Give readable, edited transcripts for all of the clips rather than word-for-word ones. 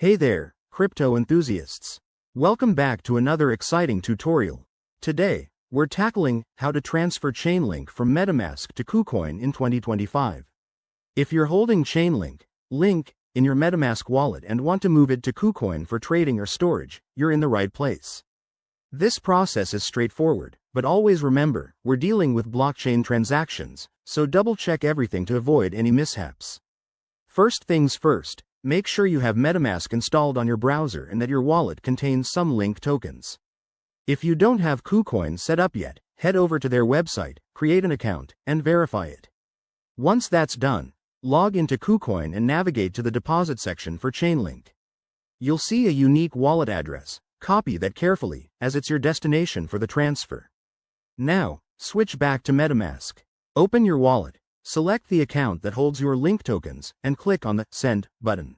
Hey there, crypto enthusiasts. Welcome back to another exciting tutorial. Today, we're tackling how to transfer Chainlink from MetaMask to KuCoin in 2025. If you're holding Chainlink, Link, in your MetaMask wallet and want to move it to KuCoin for trading or storage, you're in the right place. This process is straightforward, but always remember, we're dealing with blockchain transactions, so double-check everything to avoid any mishaps. First things first, make sure you have MetaMask installed on your browser and that your wallet contains some Link tokens. If you don't have KuCoin set up yet, head over to their website, create an account, and verify it. Once that's done, log into KuCoin and navigate to the deposit section for Chainlink. You'll see a unique wallet address. Copy that carefully, as it's your destination for the transfer. Now, switch back to MetaMask. Open your wallet, select the account that holds your Link tokens, and click on the Send button.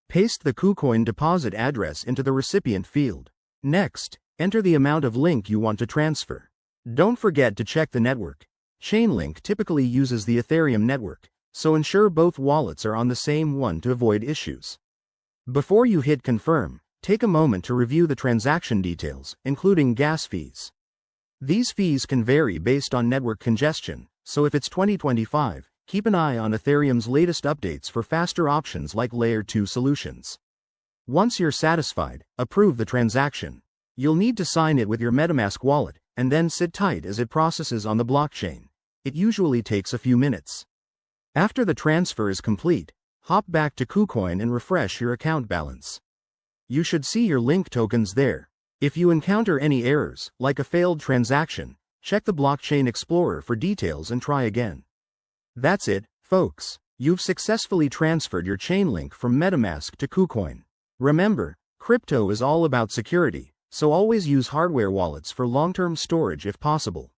Paste the KuCoin deposit address into the recipient field. Next, enter the amount of Link you want to transfer. Don't forget to check the network. Chainlink typically uses the Ethereum network, so ensure both wallets are on the same one to avoid issues. Before you hit Confirm, take a moment to review the transaction details, including gas fees. These fees can vary based on network congestion, so if it's 2025, keep an eye on Ethereum's latest updates for faster options like Layer 2 solutions. Once you're satisfied, approve the transaction. You'll need to sign it with your MetaMask wallet, and then sit tight as it processes on the blockchain. It usually takes a few minutes. After the transfer is complete, hop back to KuCoin and refresh your account balance. You should see your Link tokens there. If you encounter any errors, like a failed transaction, check the Blockchain Explorer for details and try again. That's it, folks. You've successfully transferred your Chainlink from MetaMask to KuCoin. Remember, crypto is all about security, so always use hardware wallets for long-term storage if possible.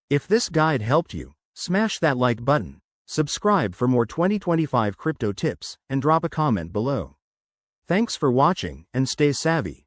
If this guide helped you, smash that like button, subscribe for more 2025 crypto tips, and drop a comment below. Thanks for watching, and stay savvy.